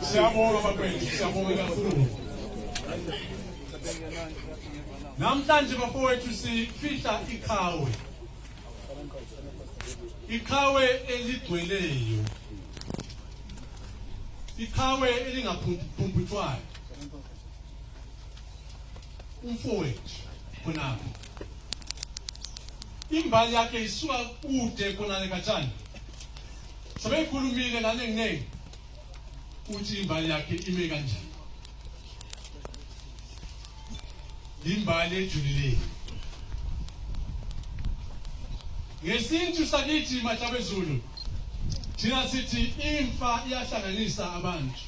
Siyabonga bakwethu, siyabonga kakhulu. Namhlanje bafowethu sifihla iqhawe. Iqhawe eligcweleyo. Iqhawe elingaphumphuthwayo. Umfowethu khonapho. Imbali yakhe isuka kude khona lekatshana. Sebekhulumile nanenginengi uthi imbali yakhe ime kanjani. Imbali ejulileyo. Ngesintu sakithi Matabeleland thina sithi imfa iyahlanganisa abantu.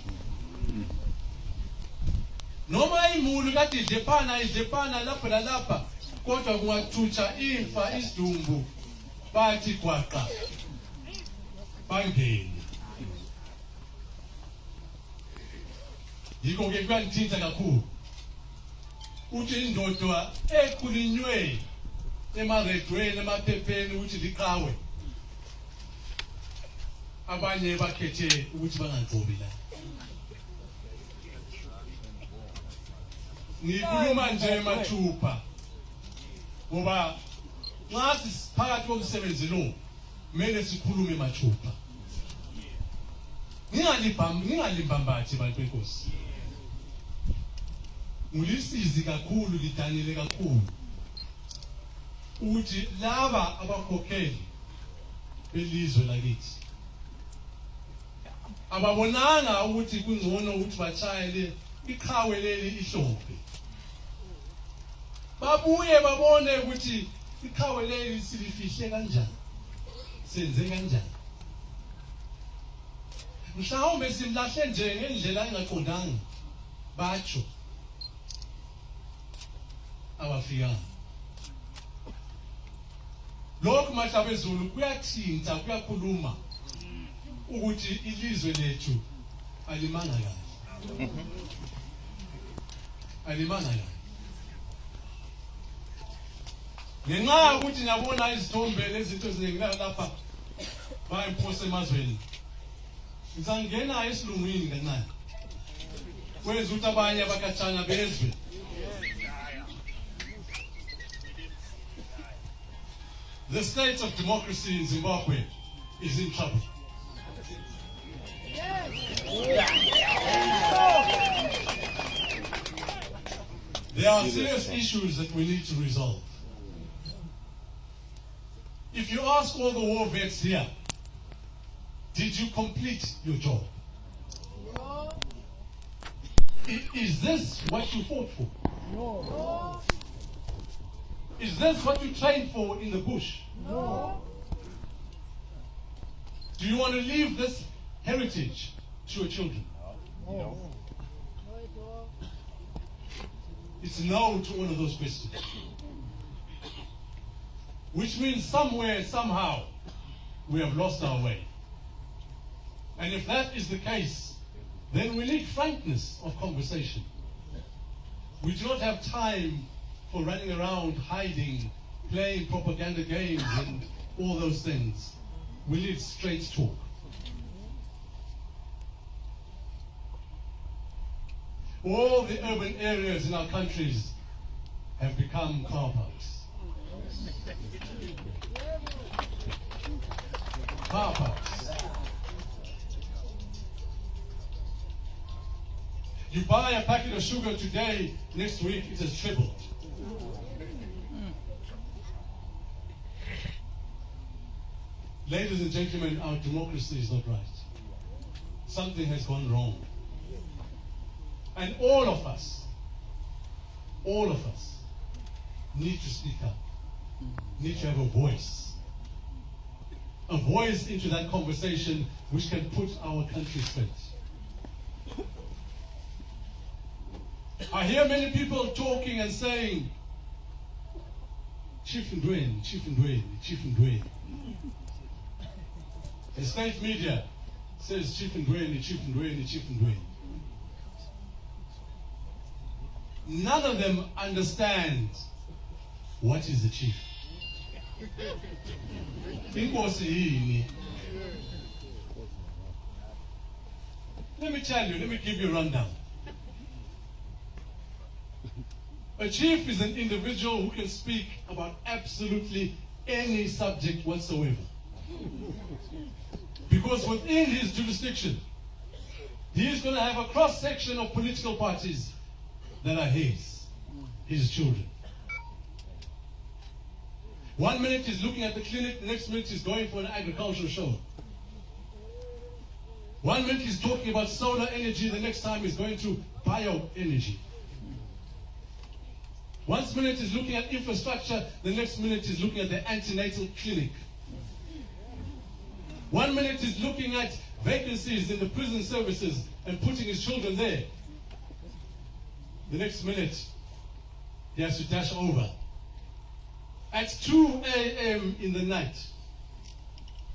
Noma imulu kade idlephana lapha nalapha kodwa kungathutsha imfa isidumbu bathi gwaqa bangene. Yiko ke kwanthinta kakhulu. Uthi indoda ekhulinywe emaredweni emaphepheni uthi liqhawe. Abanye bakhethe ukuthi bangagcobi la. Ngikhuluma nje mathupha. Ngoba nxa siphakathi komsebenzi lo kumele sikhulume mathupha. Ngingalimbambathi bantu benkosi. Ngulisizi kakhulu lidanile kakhulu. Uthi laba abakhokheli belizwe lakithi ababonanga ukuthi kungcono ukuthi bachayele iqhawe leli ihlophe. Babuye babone ukuthi iqhawe leli silifihle kanjani. Senze kanjani. Mhlawumbe simlahle nje ngendlela engaqondanga. Batsho abafikanga. Lokhu Matabeleland kuyathinta kuyakhuluma ukuthi ilizwe lethu alimanga kahle. Alimanga kahle. Ngenxa ukuthi ngiyabona izithombe lezinto eziningi lapha bayiphose emazweni. Ngizangena esilungwini kancane. Kwenza ukuthi abanye abakatshana bezwe. The state of democracy in Zimbabwe is in trouble. There are serious issues that we need to resolve. If you ask all the war vets here, did you complete your job? Is this what you fought for? No. Is this what you trained for in the bush? No. Do you want to leave this heritage to your children? No. It's no to all of those questions. Which means somewhere, somehow, we have lost our way. And if that is the case, then we need frankness of conversation. We do not have time for running around, hiding, playing propaganda games and all those things. We need straight talk. All the urban areas in our countries have become car parks. Car parks. You buy a packet of sugar today, next week it has tripled. Ladies and gentlemen, our democracy is not right. Something has gone wrong. And all of us need to speak up, need to have a voice into that conversation which can put our country straight. I hear many people talking and saying, Chief Ndiweni, Chief Ndiweni, Chief Ndiweni. The state media says Chief Ndiweni, Chief Ndiweni, Chief Ndiweni. None of them understand what is the chief. Inkosi yini? Let me tell you, let me give you a rundown. A chief is an individual who can speak about absolutely any subject whatsoever. Because within his jurisdiction, he is going to have a cross-section of political parties that are his children. 1 minute he's looking at the clinic, the next minute he's going for an agricultural show. 1 minute he's talking about solar energy, the next time he's going to bioenergy. 1 minute he's looking at infrastructure, the next minute he's looking at the antenatal clinic. 1 minute he's looking at vacancies in the prison services and putting his children there. The next minute he has to dash over. At 2 a.m. in the night,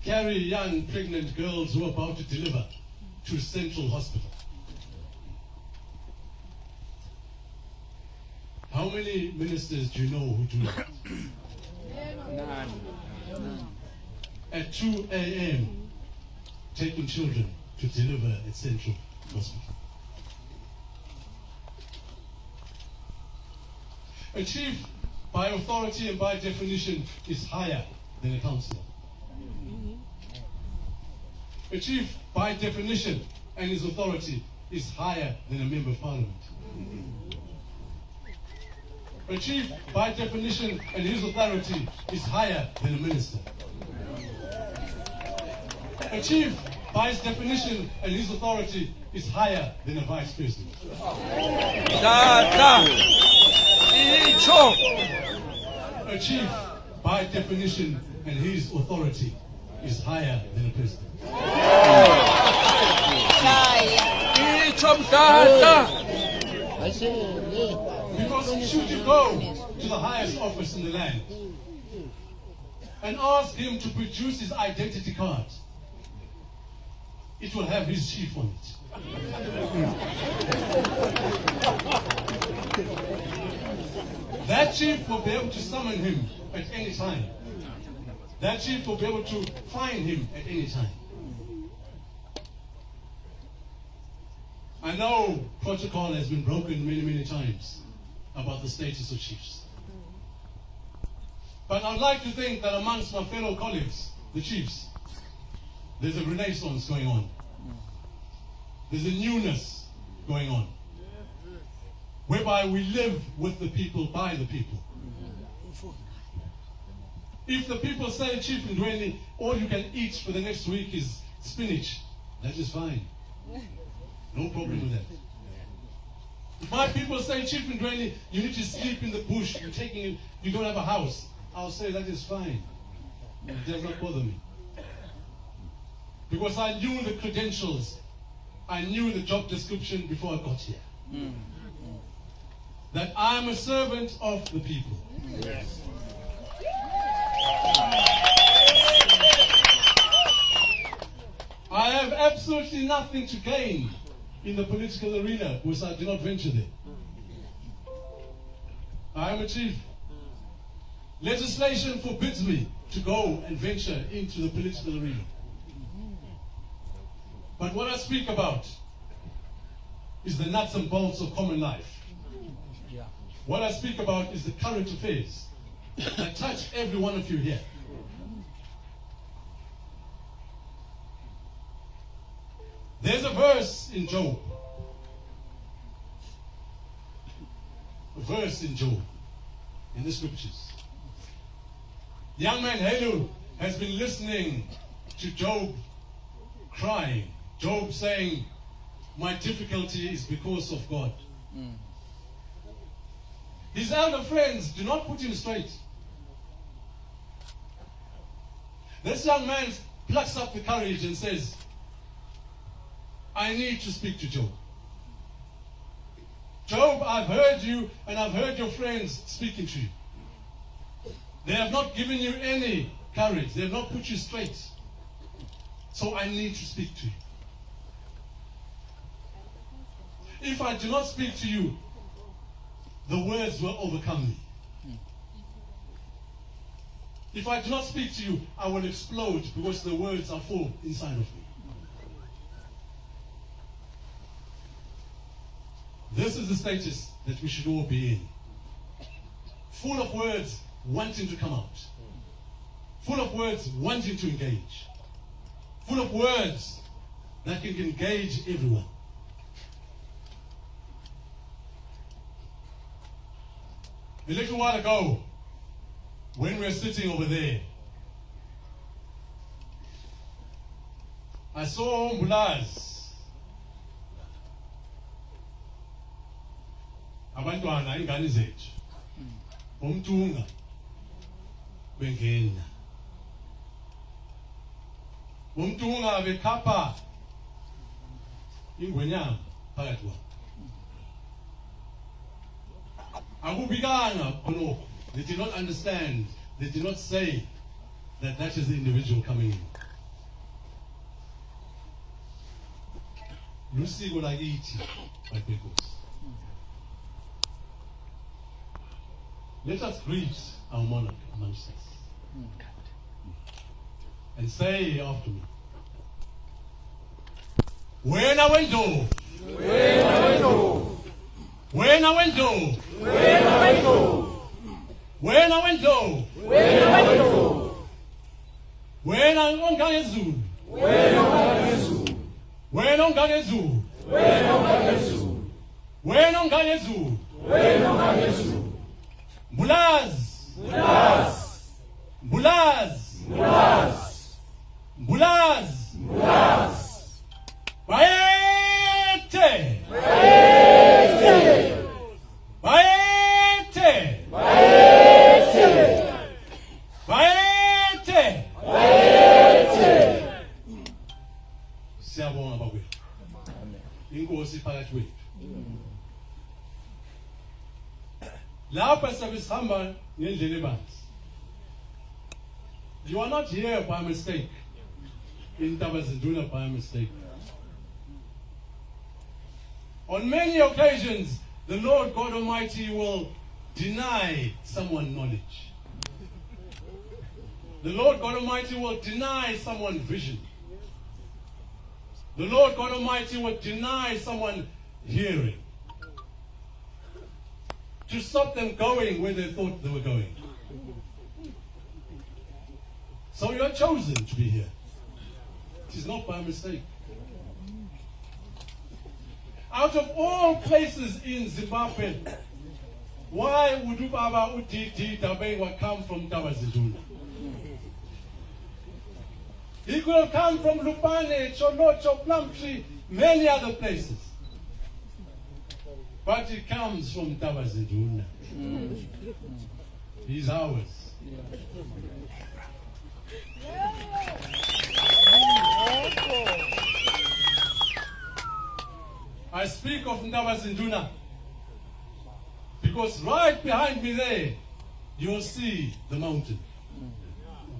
carry young pregnant girls who are about to deliver to Central Hospital. How many ministers do you know who do that? None. At 2 a.m., taking children to deliver at Central Hospital. A chief, by authority and by definition, is higher than a councillor. A chief, by definition and his authority, is higher than a member of parliament. A chief, by definition and his authority, is higher than a minister. A chief, by his definition and his authority, is higher than a vice president. A chief, by definition and his authority, is higher than a president. Because should you go to the highest office in the land and ask him to produce his identity card, it will have his chief on it. That chief will be able to summon him at any time. That chief will be able to find him at any time. I know protocol has been broken many, many times about the status of chiefs. But I'd like to think that amongst my fellow colleagues, the chiefs, there's a renaissance going on. There's a newness going on, whereby we live with the people, by the people. If the people say, Chief Ndiweni, all you can eat for the next week is spinach, that is fine. No problem with that. If my people say, Chief Ndiweni, you need to sleep in the bush, you don't have a house, I'll say that is fine. It does not bother me. Because I knew the credentials, I knew the job description before I got here. That I'm a servant of the people. Yes. I have absolutely nothing to gain in the political arena because I do not venture there. I am a chief. Legislation forbids me to go and venture into the political arena. But what I speak about is the nuts and bolts of common life. What I speak about is the current affairs that touch every one of you here. There's a verse in Job. A verse in Job, in the scriptures. Young man Helu has been listening to Job crying. Job saying, my difficulty is because of God. His elder friends do not put him straight. This young man plucks up the courage and says, I need to speak to Job. Job, I've heard you and I've heard your friends speaking to you. They have not given you any courage. They have not put you straight. So I need to speak to you. If I do not speak to you, the words will overcome me. If I do not speak to you, I will explode because the words are full inside of me. This is the status that we should all be in. Full of words wanting to come out. Full of words wanting to engage. Full of words that can engage everyone. A little while ago, when we were sitting over there, I saw Mbulaz. Abantwana ingane zethu. Umthunga bengena. Umthunga bekhapha ingwenyama phakathi kwabo. Akubikanga khonokho. They did not understand. They did not say that that is the individual coming in. Lusiko lakithi bakwekhosi. Let us greet our monarch amongst us. And say after me. Wena wendo. Wena wendo. Wena wendo. Wena wendo. Wena wendo. Wena wendo. Wena ongangezulu. Wena ongangezulu. Wena ongangezulu. Wena ongangezulu. Wena ongangezulu. Wena ongangezulu. Mbulaz. Mbulaz. Mbulaz. Mbulaz. Mbulaz. Mbulaz. Bayete. Bayete. Bayete. Bayete. Bayete. Bayete. Siyabonga bakwethu. Inkosi phakathi kwethu. Lapha sisihamba ngendlela ebanzi. You are not here by mistake. In Tabazinduna by mistake. On many occasions, the Lord God Almighty will deny someone knowledge. The Lord God Almighty will deny someone vision. The Lord God Almighty will deny someone hearing. To stop them going where they thought they were going. So you are chosen to be here. It is not by mistake. Out of all places in Zimbabwe, why would Ubaba Dumiso Dabengwa come from Tabazinduna? He could have come from Lupane, Cholocho, Plumtree, many other places. But he comes from Tabazinduna. He's ours. I speak of Tabazinduna because right behind me there, you'll see the mountain.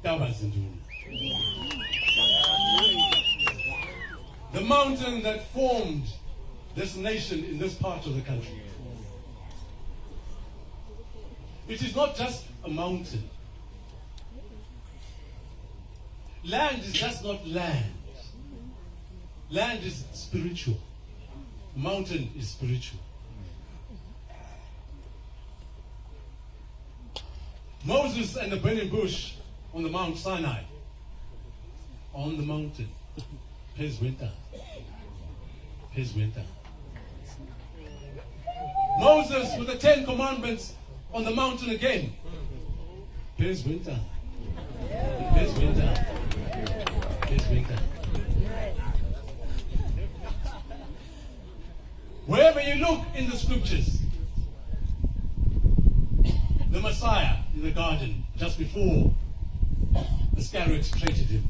Tabazinduna. The mountain that formed this nation in this part of the country. It is not just a mountain. Land is just not land. Land is spiritual. Mountain is spiritual. Moses and the burning bush on the Mount Sinai. On the mountain. His winter. His winter. Moses with the 10 Commandments on the mountain again. His winter. His winter. His winter. Wherever you look in the scriptures, the Messiah in the garden just before the scarabs created him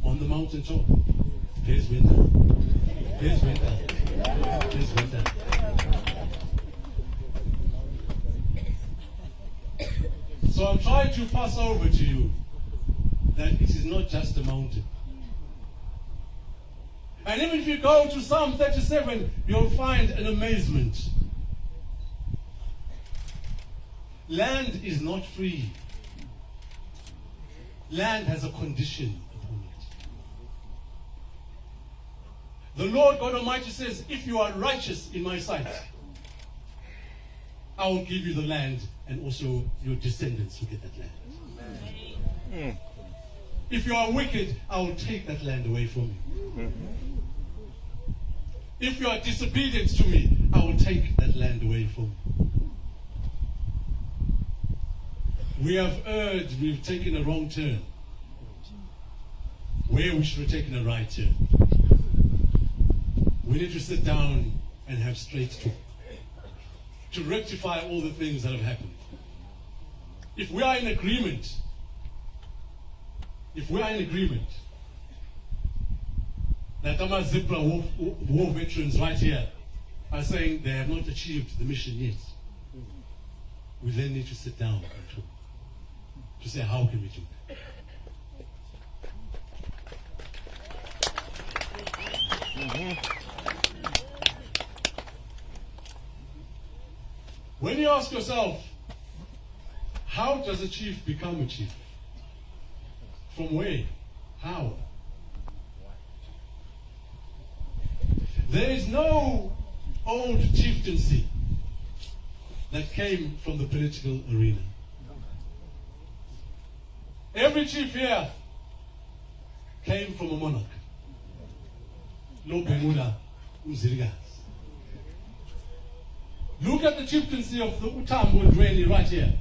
on the mountain top. His winter. His winter. His winter. So I'm trying to pass over to you that it is not just a mountain. And even if you go to Psalm 37, you'll find an amazement. Land is not free. Land has a condition upon it. The Lord God Almighty says, if you are righteous in my sight, I will give you the land, and also your descendants will get that land. If you are wicked, I will take that land away from you. If you are disobedient to me, I will take that land away from you. We have erred, we've taken a wrong turn, where we should have taken a right turn. We need to sit down and have straight talk to rectify all the things that have happened. If we are in agreement, that our ZPRA war veterans right here are saying they have not achieved the mission yet, we then need to sit down and talk to say, how can we do that? When you ask yourself, how does a chief become a chief? From where? How? There is no old chieftaincy that came from the political arena. Every chief here came from a monarch. Lobhemula Uzirigas. Look at the chieftaincy of the Utambo Ndweni right here.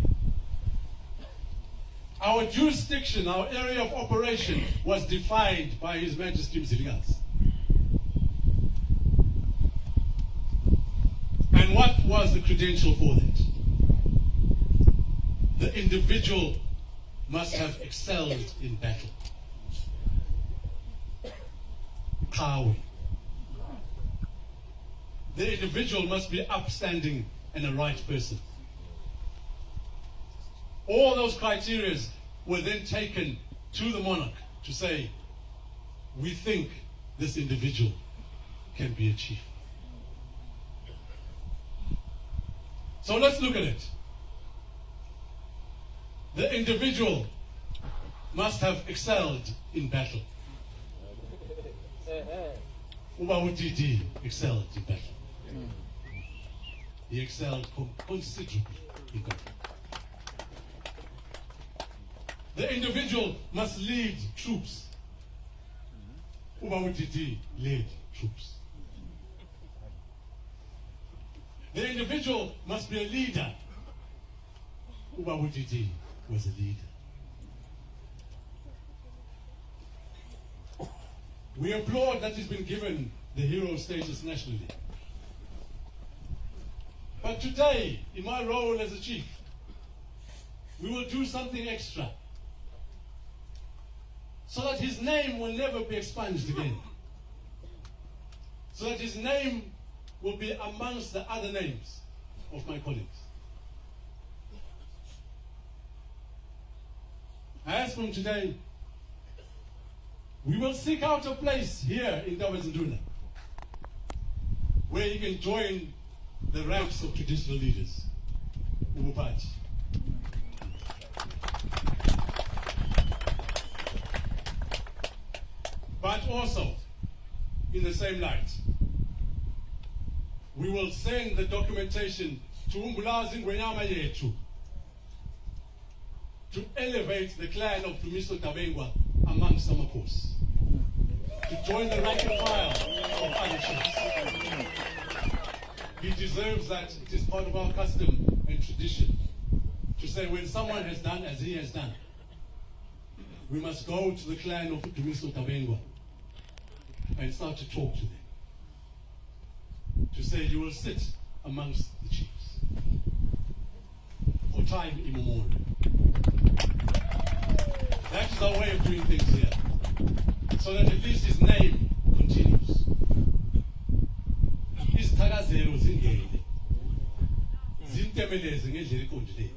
Our jurisdiction, our area of operation was defined by His Majesty Mziligas. And what was the credential for that? The individual must have excelled in battle. Kawi. The individual must be upstanding and a right person. All those criteria were then taken to the monarch to say, we think this individual can be a chief. So let's look at it. The individual must have excelled in battle. Ubawutiti excelled in battle. He excelled considerably in battle. The individual must lead troops. Ubawutiti led troops. The individual must be a leader. Ubawutiti was a leader. We applaud that he's been given the hero status nationally. But today, in my role as a chief, we will do something extra so that his name will never be expunged again. So that his name will be amongst the other names of my colleagues. As from today, we will seek out a place here in Ndabazinduna where he can join the ranks of traditional leaders. Ubupati. But also, in the same light, we will send the documentation to Nhlanhlayamangwe to elevate the clan of Dumiso Dabengwa amongst Samakos, to join the rank and file of other chiefs. He deserves that. It is part of our custom and tradition to say when someone has done as he has done, we must go to the clan of Dumiso Dabengwa and start to talk to them. To say you will sit amongst the chiefs for time immemorial. That is our way of doing things here. So that at least his name continues. Izithakazelo zingene. Zintemeleze ngendlela eqondileyo.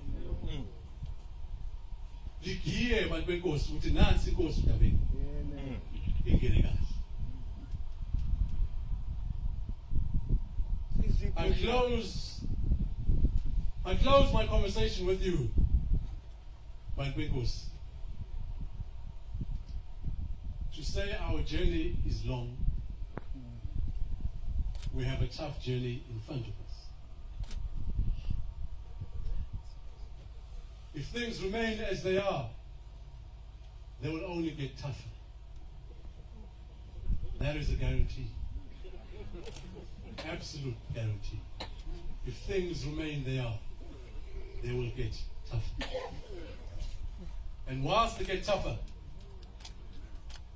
Ligiye abantu benkosi ukuthi nansi inkosi uDabengwa. Ingene kahle. I close my conversation with you, Bankwekos, to say our journey is long, we have a tough journey in front of us. If things remain as they are, they will only get tougher. That is a guarantee. Absolute guarantee. If things remain they are, they will get tougher. And whilst they get tougher,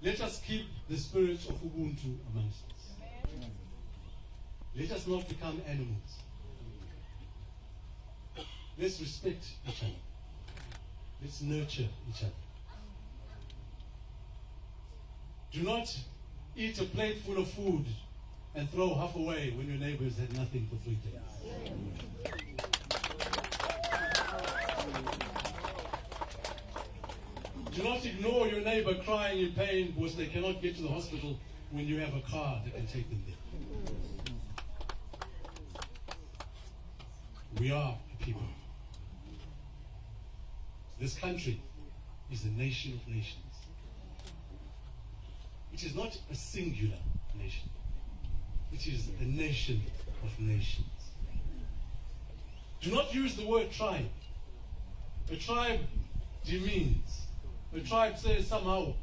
let us keep the spirit of Ubuntu amongst us. Let us not become animals. Let's respect each other. Let's nurture each other. Do not eat a plate full of food and throw half away when your neighbors had nothing for 3 days. Do not ignore your neighbor crying in pain because they cannot get to the hospital when you have a car that can take them there. We are a people. This country is a nation of nations. It is not a singular nation. It is a nation of nations. Do not use the word tribe. A tribe demeans. A tribe says somehow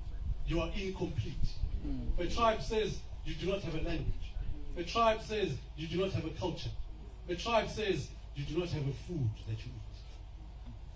you are incomplete. A tribe says you do not have a language. A tribe says you do not have a culture. A tribe says you do not have a food that you eat.